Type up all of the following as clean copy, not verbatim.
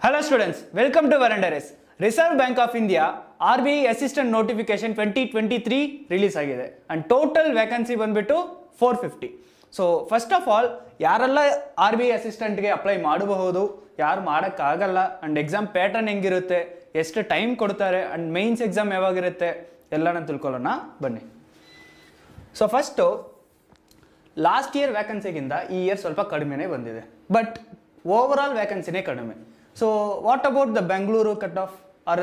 Hello students, welcome to Varandares. Reserve Bank of India RBI Assistant Notification 2023 release ಆಗಿದೆ and total vacancy ಬಂದ್ಬಿಟ್ಟು 450. So first of all ಯಾರೆಲ್ಲ RBI assistant ಗೆ apply ಮಾಡಬಹುದು, ಯಾರು ಮಾಡಕ್ಕಾಗಲ್ಲ and exam pattern ಹೆಂಗಿರುತ್ತೆ, ಎಷ್ಟು ಟೈಮ್ ಕೊಡ್ತಾರೆ and mains exam ಯಾವಾಗಿರುತ್ತೆ ಎಲ್ಲಾನ ತಿಳ್ಕೊಳ್ಳೋಣ ಬನ್ನಿ. So first ಲಾಸ್ಟ್ ಇಯರ್ ವ್ಯಾಕೆನ್ಸಿಗಿಂತ ಈ ಇಯರ್ ಸ್ವಲ್ಪ ಕಡಿಮೆನೇ ಬಂದಿದೆ, ಬಟ್ ಓವರಾಲ್ ವ್ಯಾಕೆನ್ಸಿನೇ ಕಡಿಮೆ. So what about the Bengaluru cut off are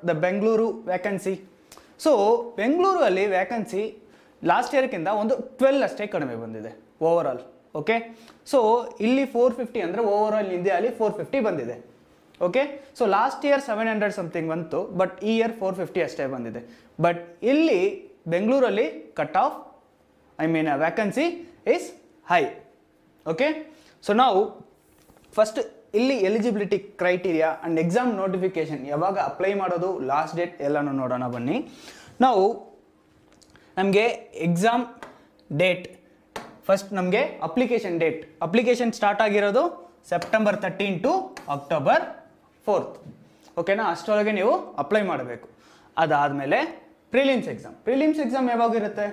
the Bengaluru vacancy? So Bengaluru ಅಲ್ಲಿ ವ್ಯಾಕೆನ್ಸಿ ಲಾಸ್ಟ್ ಇಯರ್ಗಿಂತ ಒಂದು 12 ಅಷ್ಟೇ ಕಡಿಮೆ ಬಂದಿದೆ ಓವರಾಲ್. ಓಕೆ, ಸೊ ಇಲ್ಲಿ 450 ಅಂದರೆ ಓವರಾಲ್ ಇಂಡಿಯಾಲಿ 450 ಬಂದಿದೆ. Okay, so last year 700 something ಬಂತು, ಬಟ್ ಈ ಇಯರ್ 450 ಅಷ್ಟೇ ಬಂದಿದೆ. ಬಟ್ ಇಲ್ಲಿ ಬೆಂಗಳೂರಲ್ಲಿ cut off vacancy is high. Okay, so now first ಇಲ್ಲಿ eligibility criteria and exam notification ಯಾವಾಗ ಅಪ್ಲೈ ಮಾಡೋದು, ಲಾಸ್ಟ್ ಡೇಟ್ ಎಲ್ಲನೂ ನೋಡೋಣ ಬನ್ನಿ. ನಾವು ನಮಗೆ ಎಕ್ಸಾಮ್ ಡೇಟ್ ಫಸ್ಟ್, ನಮಗೆ ಅಪ್ಲಿಕೇಶನ್ ಸ್ಟಾರ್ಟ್ ಆಗಿರೋದು ಸೆಪ್ಟೆಂಬರ್ 13 ಟು ಅಕ್ಟೋಬರ್ 4. ಓಕೆನಾ, ಅಷ್ಟರೊಳಗೆ ನೀವು ಅಪ್ಲೈ ಮಾಡಬೇಕು. ಅದಾದಮೇಲೆ ಪ್ರಿಲಿಮ್ಸ್ ಎಕ್ಸಾಮ್ ಯಾವಾಗಿರುತ್ತೆ,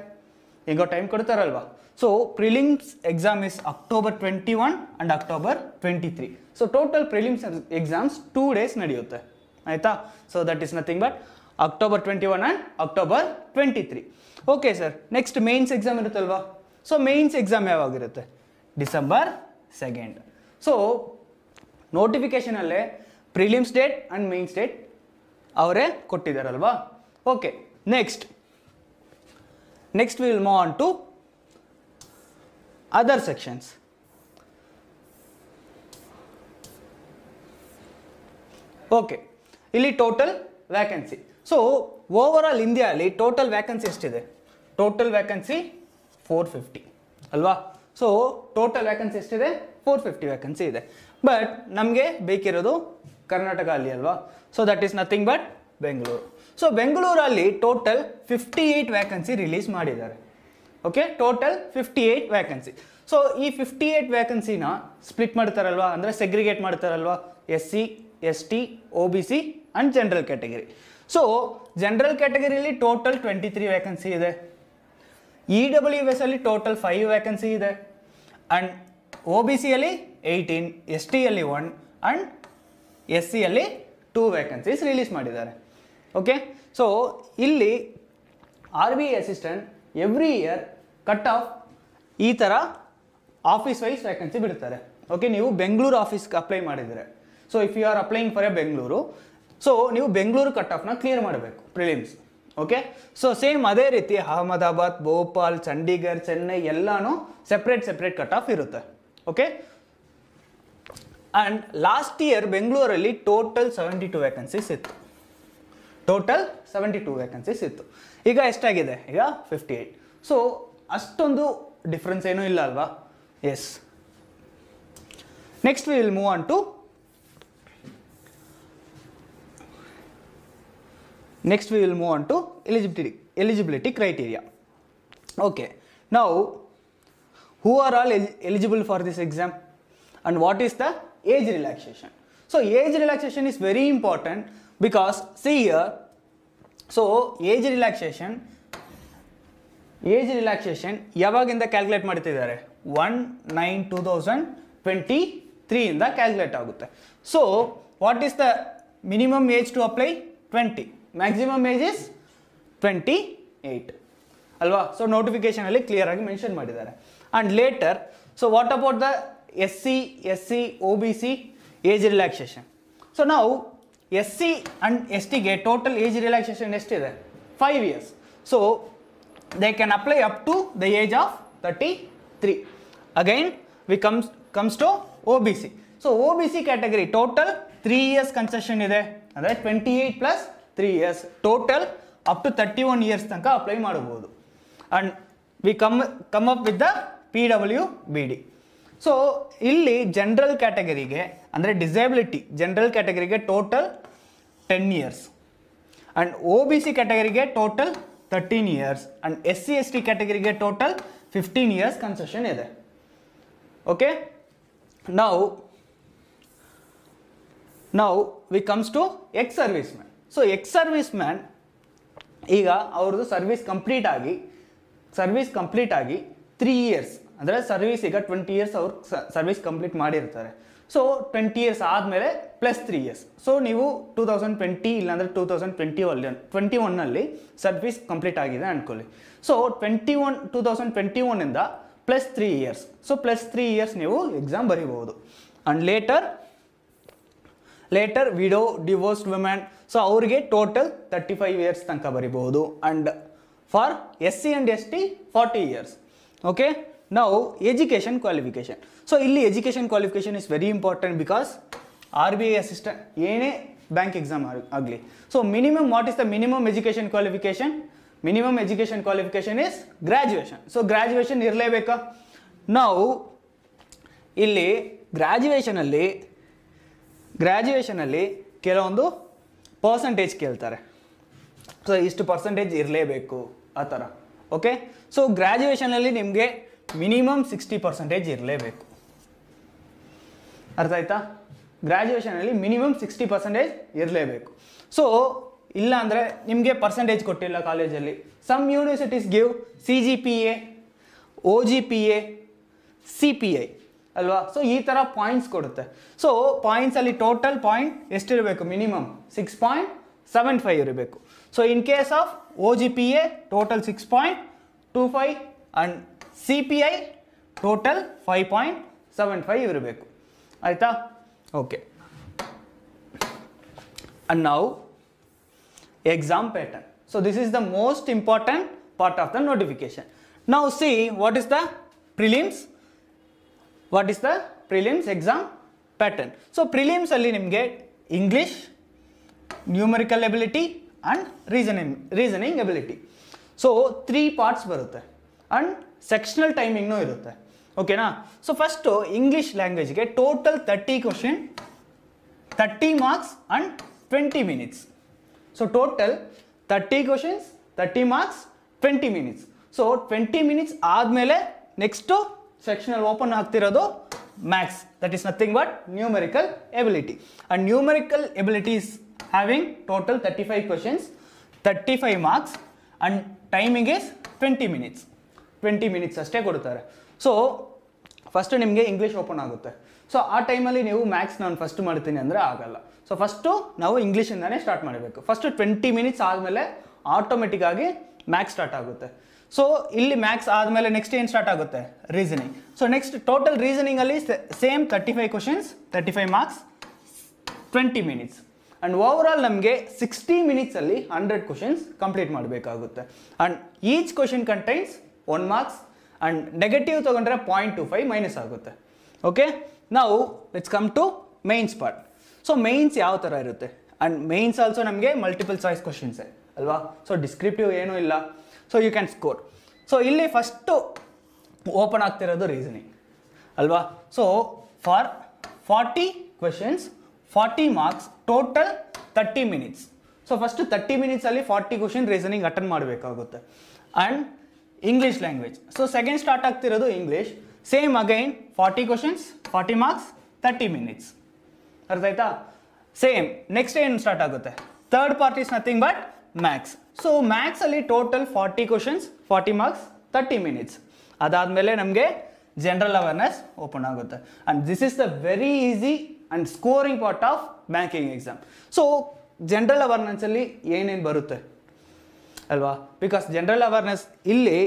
ಈಗ ಟೈಮ್ ಕೊಡ್ತಾರಲ್ವಾ. So prelims exam is October 21 and October 23. So total prelims exams 2 days ನಡೆಯುತ್ತೆ, ಆಯಿತಾ. So that is nothing but October 21 and October 23. Okay sir, next mains exam ಇರುತ್ತಲ್ವಾ. ಸೊ ಮೇನ್ಸ್ ಎಕ್ಸಾಮ್ ಯಾವಾಗಿರುತ್ತೆ, December 2. So ನೋಟಿಫಿಕೇಶನಲ್ಲೇ prelims date and mains date ಅವರೇ ಕೊಟ್ಟಿದ್ದಾರಲ್ವಾ. Okay, next we will move on to other sections. Okay, ಇಲ್ಲಿ total vacancy. So overall ಇಂಡಿಯಾಲಿ total vacancy ಎಷ್ಟಿದೆ? Total vacancy 450 ಅಲ್ವಾ. So total vacancy ಎಷ್ಟಿದೆ? 450 vacancy ಇದೆ. But ನಮಗೆ ಬೇಕಿರೋದು ಕರ್ನಾಟಕ ಅಲ್ಲಿ ಅಲ್ವಾ. So that is nothing but Bengaluru. So ಬೆಂಗಳೂರಲ್ಲಿ ಟೋಟಲ್ 58 ವ್ಯಾಕೆನ್ಸಿ ರಿಲೀಸ್ ಮಾಡಿದ್ದಾರೆ. Okay, total 58 vacancy. ಸೊ ಈ 58 ವ್ಯಾಕೆನ್ಸಿನ ಸ್ಪ್ಲಿಟ್ ಮಾಡ್ತಾರಲ್ವಾ, ಅಂದರೆ ಸೆಗ್ರಿಗೇಟ್ ಮಾಡ್ತಾರಲ್ವಾ, SC, ST, OBC and general category. So general ಕ್ಯಾಟಗರಿಯಲ್ಲಿ ಟೋಟಲ್ 23 ವ್ಯಾಕೆನ್ಸಿ ಇದೆ. EWS ಅಲ್ಲಿ ಟೋಟಲ್ 5 ವ್ಯಾಕೆನ್ಸಿ ಇದೆ. ಆ್ಯಂಡ್ OBC ಅಲ್ಲಿ 18, ST ಅಲ್ಲಿ 1 ಆ್ಯಂಡ್ SC ಅಲ್ಲಿ 2 ವ್ಯಾಕೆನ್ಸೀಸ್ ರಿಲೀಸ್ ಮಾಡಿದ್ದಾರೆ. ಓಕೆ, ಸೊ ಇಲ್ಲಿ RBI assistant every year cut off ಈ ಥರ ಆಫೀಸ್ ವೈಸ್ ವ್ಯಾಕೆನ್ಸಿ ಬಿಡ್ತಾರೆ. ಓಕೆ, ನೀವು ಬೆಂಗಳೂರು ಆಫೀಸ್ಗೆ ಅಪ್ಲೈ ಮಾಡಿದರೆ, so if you are applying for a Bengaluru, so ನೀವು ಬೆಂಗಳೂರು ಕಟ್ ಆಫ್ನ ಕ್ಲಿಯರ್ ಮಾಡಬೇಕು ಪ್ರಿಲಿಮ್ಸ್. ಓಕೆ, ಸೊ ಸೇಮ್ ಅದೇ ರೀತಿ ಅಹಮದಾಬಾದ್, ಭೋಪಾಲ್, ಚಂಡೀಗಢ, ಚೆನ್ನೈ ಎಲ್ಲಾನು ಸೆಪ್ರೇಟ್ ಕಟ್ ಆಫ್ ಇರುತ್ತೆ. ಓಕೆ, ಆ್ಯಂಡ್ ಲಾಸ್ಟ್ ಇಯರ್ ಬೆಂಗಳೂರಲ್ಲಿ ಟೋಟಲ್ 72 ವ್ಯಾಕೆನ್ಸೀಸ್ ಇತ್ತು. ಈಗ ಎಷ್ಟಾಗಿದೆ? ಈಗ 58. ಸೊ ಅಷ್ಟೊಂದು ಡಿಫ್ರೆನ್ಸ್ ಏನೂ ಇಲ್ಲ ಅಲ್ವಾ. Yes, next we will move on to eligibility criteria. Okay, now who are all eligible for this exam and what is the age relaxation? So age relaxation is very important because see here, so age relaxation ಯಾವಾಗಿಂದ calculate ಮಾಡ್ತಿದ್ದಾರೆ? 1/9/2023 ಇಂದ calculate ಆಗುತ್ತೆ. So what is the minimum age to apply? 20. Maximum age is 28 ಅಲ್ವಾ. So notification ಅಲ್ಲಿ clear ಆಗಿ mention ಮಾಡಿದ್ದಾರೆ. And later, so what about the SC, SC, OBC age relaxation? So ನಾವು SC ಆ್ಯಂಡ್ STಗೆ ಟೋಟಲ್ ಏಜ್ ರಿಲ್ಯಾಕ್ಸೇಷನ್ ಎಷ್ಟಿದೆ? 5 years. So they can apply up to the age of 33. Again we comes to OBC. So OBC category total 3 years concession ಇದೆ, ಅಂದರೆ 28 + 3 years total up to 31 years ತನಕ apply ಮಾಡಬಹುದು. And we come up with the PWBD. So ಇಲ್ಲಿ general ಕ್ಯಾಟಗರಿಗೆ ಅಂದರೆ disability general ಕ್ಯಾಟಗರಿಗೆ total 10 years and OBC ಕ್ಯಾಟಗರಿಗೆ total 13 years and SC ST ಕ್ಯಾಟಗರಿಗೆ ಟೋಟಲ್ 15 years ಕನ್ಸೆಷನ್ ಇದೆ. ಓಕೆ, ನಾವು now we comes to ex service man. So ex service man ಈಗ ಅವ್ರದ್ದು ಸರ್ವಿಸ್ ಕಂಪ್ಲೀಟ್ ಆಗಿ 3 ಇಯರ್ಸ್ ಅಂದರೆ ಸರ್ವಿಸ್ ಈಗ 20 ಇಯರ್ಸ್ ಅವ್ರು ಸರ್ವಿಸ್ ಕಂಪ್ಲೀಟ್ ಮಾಡಿರ್ತಾರೆ. ಸೊ 20 ಇಯರ್ಸ್ ಆದಮೇಲೆ ಪ್ಲಸ್ 3 ಇಯರ್ಸ್. ಸೊ ನೀವು 2020 ಇಲ್ಲಾಂದರೆ 2021 ಸರ್ವಿಸ್ ಕಂಪ್ಲೀಟ್ ಆಗಿದೆ ಅಂದ್ಕೊಳ್ಳಿ. So 2021 plus 3 years. So plus 3 years ನೀವು ಎಕ್ಸಾಮ್ ಬರೀಬಹುದು. And later widow divorced women, so ಅವ್ರಿಗೆ ಟೋಟಲ್ 35 ಇಯರ್ಸ್ ತನಕ ಬರೀಬಹುದು. And for SC and ST 40 years. Okay, ನಾವು ಎಜುಕೇಷನ್ ಕ್ವಾಲಿಫಿಕೇಷನ್. ಸೊ ಇಲ್ಲಿ education qualification is very important because RBI assistant ಏನೇ bank exam ಆಗಲಿ. So minimum what is the minimum education qualification? Minimum education qualification is graduation. So graduation ಇರಲೇಬೇಕಾ? ನಾವು ಇಲ್ಲಿ ಗ್ರ್ಯಾಜುಯೇಷನಲ್ಲಿ ಕೆಲವೊಂದು percentage ಕೇಳ್ತಾರೆ. So ಇಷ್ಟು ಪರ್ಸಂಟೇಜ್ ಇರಲೇಬೇಕು ಆ ಥರ. ಓಕೆ, ಸೊ ಗ್ರ್ಯಾಜುಯೇಷನಲ್ಲಿ ನಿಮಗೆ ಮಿನಿಮಮ್ 60% ಇರಲೇಬೇಕು. ಅರ್ಥ ಆಯ್ತಾ? ಗ್ರ್ಯಾಜುಯೇಷನಲ್ಲಿ ಮಿನಿಮಮ್ 60% ಇರಲೇಬೇಕು. ಸೊ ಇಲ್ಲ ಅಂದರೆ ನಿಮಗೆ ಪರ್ಸಂಟೇಜ್ ಕೊಟ್ಟಿಲ್ಲ ಕಾಲೇಜಲ್ಲಿ. Some universities give CGPA, OGPA, CPI ಅಲ್ವಾ? ಸೊ ಈ ಥರ ಪಾಯಿಂಟ್ಸ್ ಕೊಡುತ್ತೆ. ಸೊ ಪಾಯಿಂಟ್ಸಲ್ಲಿ ಟೋಟಲ್ ಪಾಯಿಂಟ್ ಎಷ್ಟಿರಬೇಕು? ಮಿನಿಮಮ್ 6.75 ಇರಬೇಕು. So in case of OGPA total 6.25 and CPI total 5.75 ಇರಬೇಕು. ಆಯಿತಾ? ಓಕೆ, ಆ್ಯಂಡ್ ನಾವು exam pattern. So this is the most important part of the notification. Now see what is the prelims. What is the prelims exam pattern? So prelims alli nimge English, numerical ability and reasoning ability. So 3 parts barutte and sectional timing no irutte. Okay na? So first English language ge total 30 question, 30 marks and 20 minutes. So total 30 questions, 30 marks, 20 minutes. So 20 minutes ಆದಮೇಲೆ next sectional open ಆಗ್ತಿರೋದು maths. That is nothing but numerical ability. And numerical ability is having total 35 questions, 35 marks and timing is 20 minutes. 20 minutes ಅಷ್ಟೇ ಕೊಡ್ತಾರೆ. So first ನಿಮಗೆ English open ಆಗುತ್ತೆ. So ಆ ಟೈಮಲ್ಲಿ ನೀವು maths ನಾನು ಫಸ್ಟ್ ಮಾಡ್ತೀನಿ ಅಂದರೆ ಆಗಲ್ಲ. ಸೊ ಫಸ್ಟು ನಾವು ಇಂಗ್ಲೀಷಿಂದನೇ ಸ್ಟಾರ್ಟ್ ಮಾಡಬೇಕು. ಫಸ್ಟು 20 minutes ಆದಮೇಲೆ ಆಟೋಮೆಟಿಕ್ ಆಗಿ ಮ್ಯಾಥ್ಸ್ ಸ್ಟಾರ್ಟ್ ಆಗುತ್ತೆ. ಸೊ ಇಲ್ಲಿ ಮ್ಯಾಥ್ಸ್ ಆದಮೇಲೆ ನೆಕ್ಸ್ಟ್ ಏನು ಸ್ಟಾರ್ಟ್ ಆಗುತ್ತೆ? ರೀಸನಿಂಗ್. ಸೊ ನೆಕ್ಸ್ಟ್ ಟೋಟಲ್ ರೀಸನಿಂಗಲ್ಲಿ same 35 questions, 35 marks, 20 minutes. And overall ನಮಗೆ 60 minutesಲ್ಲಿ 100 questions ಕಂಪ್ಲೀಟ್ ಮಾಡಬೇಕಾಗುತ್ತೆ. And each question contains 1 marks and negative ತೊಗೊಂಡ್ರೆ 0.25 ಮೈನಸ್ ಆಗುತ್ತೆ. ಓಕೆ, ನಾವು let's come to mains part. So mains ಯಾವ ಥರ ಇರುತ್ತೆ? ಆ್ಯಂಡ್ ಮೇನ್ಸ್ ಆಲ್ಸೋ ನಮಗೆ ಮಲ್ಟಿಪಲ್ ಚಾಯ್ಸ್ ಕ್ವಶನ್ಸೇ ಅಲ್ವಾ? ಸೊ ಡಿಸ್ಕ್ರಿಪ್ಟಿವ್ ಏನೂ ಇಲ್ಲ. So you can score. So ಇಲ್ಲಿ ಫಸ್ಟು ಓಪನ್ ಆಗ್ತಿರೋದು ರೀಸನಿಂಗ್ ಅಲ್ವಾ? So for 40 questions, 40 marks, total 30 minutes. So first 30 minutesಲ್ಲಿ 40 question ರೀಸನಿಂಗ್ ಅಟೆಂಡ್ ಮಾಡಬೇಕಾಗುತ್ತೆ. And English language. So second start ಆಗ್ತಿರೋದು English. Same again 40 questions, 40 marks, 30 minutes. ಅರ್ಥ ಆಯ್ತಾ? Same next ಏನು start ಆಗುತ್ತೆ? Third part is nothing but maths. So ಮ್ಯಾಥ್ಸಲ್ಲಿ total 40 questions, 40 marks, 30 minutes. ಅದಾದಮೇಲೆ ನಮಗೆ general awareness open ಆಗುತ್ತೆ. And this is the very easy and scoring part of banking exam. So general ಅವೇರ್ನೆಸ್ಸಲ್ಲಿ ಏನೇನು ಬರುತ್ತೆ ಅಲ್ವಾ? Because general awareness ಇಲ್ಲಿ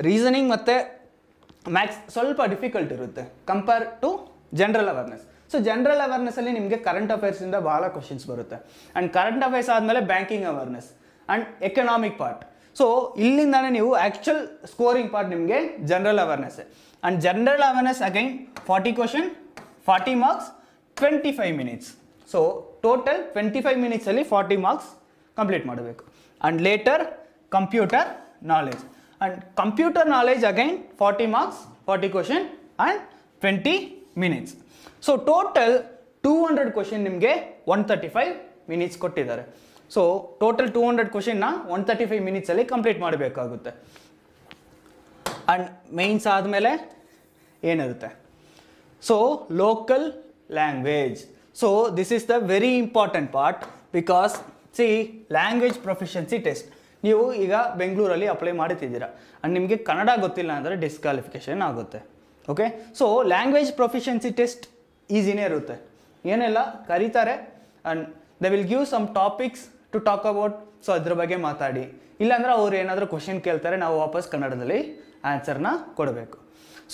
reasoning ಮತ್ತು maths ಸ್ವಲ್ಪ ಡಿಫಿಕಲ್ಟ್ ಇರುತ್ತೆ compare to general awareness. So general ಅವೇರ್ನೆಸ್ಸಲ್ಲಿ ನಿಮಗೆ ಕರೆಂಟ್ ಅಫೇರ್ಸಿಂದ ಭಾಳ ಕ್ವಶನ್ಸ್ ಬರುತ್ತೆ. ಆ್ಯಂಡ್ ಕರೆಂಟ್ ಅಫೇರ್ಸ್ ಆದಮೇಲೆ banking awareness and economic part. So ಇಲ್ಲಿಂದಾನೇ ನೀವು ಆ್ಯಕ್ಚುಲ್ ಸ್ಕೋರಿಂಗ್ ಪಾರ್ಟ್ ನಿಮಗೆ general awareness. And general awareness again 40 questions, 40 marks, 25 minutes. So total 25 minutesಲ್ಲಿ 40 marks ಕಂಪ್ಲೀಟ್ ಮಾಡಬೇಕು. And later computer knowledge. And computer knowledge again 40 marks, 40 questions and 20 minutes. So total 200 question ನಿಮಗೆ 135 minutes ಕೊಟ್ಟಿದ್ದಾರೆ. So total 200 questionನ 135 minutesಲ್ಲಿ complete ಮಾಡಬೇಕಾಗುತ್ತೆ. And mains ಆದಮೇಲೆ ಏನಿರುತ್ತೆ? So local language. So this is the very important part because see language proficiency test ನೀವು ಈಗ ಬೆಂಗಳೂರಲ್ಲಿ ಅಪ್ಲೈ ಮಾಡ್ತಿದ್ದೀರಾ ಆ್ಯಂಡ್ ನಿಮಗೆ ಕನ್ನಡ ಗೊತ್ತಿಲ್ಲ ಅಂದರೆ ಡಿಸ್ಕ್ವಾಲಿಫಿಕೇಷನ್ ಆಗುತ್ತೆ. Okay, so language proficiency test ಈಸಿನೇ ಇರುತ್ತೆ, ಏನೆಲ್ಲ ಕರೀತಾರೆ and they will give some topics to talk about. ಸೊ ಅದ್ರ ಬಗ್ಗೆ ಮಾತಾಡಿ, ಇಲ್ಲಾಂದ್ರೆ ಅವ್ರು ಏನಾದರೂ ಕ್ವಶನ್ ಕೇಳ್ತಾರೆ, ನಾವು ವಾಪಸ್ ಕನ್ನಡದಲ್ಲಿ ಆನ್ಸರ್ನ ಕೊಡಬೇಕು.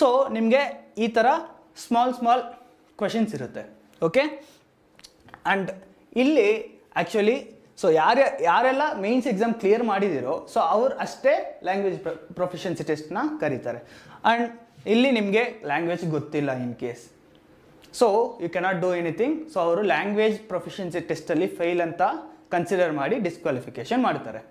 ಸೊ ನಿಮಗೆ ಈ ಥರ ಸ್ಮಾಲ್ ಕ್ವಶನ್ಸ್ ಇರುತ್ತೆ. ಓಕೆ, ಆ್ಯಂಡ್ ಇಲ್ಲಿ ಆ್ಯಕ್ಚುಲಿ ಸೊ ಯಾರೆಲ್ಲ ಮೇನ್ಸ್ ಎಕ್ಸಾಮ್ ಕ್ಲಿಯರ್ ಮಾಡಿದಿರೋ ಸೊ ಅವ್ರು ಅಷ್ಟೇ ಲ್ಯಾಂಗ್ವೇಜ್ ಪ್ರೊಫಿಷಿಯನ್ಸಿ ಟೆಸ್ಟ್ನ ಕರೀತಾರೆ. ಆ್ಯಂಡ್ ಇಲ್ಲಿ ನಿಮಗೆ ಲ್ಯಾಂಗ್ವೇಜ್ ಗೊತ್ತಿಲ್ಲ in case, so you cannot do anything. So ಅವರು ಲ್ಯಾಂಗ್ವೇಜ್ ಪ್ರೊಫಿಷಿಯನ್ಸಿ ಟೆಸ್ಟಲ್ಲಿ ಫೇಲ್ ಅಂತ ಕನ್ಸಿಡರ್ ಮಾಡಿ ಡಿಸ್ಕ್ವಾಲಿಫಿಕೇಷನ್ ಮಾಡ್ತಾರೆ.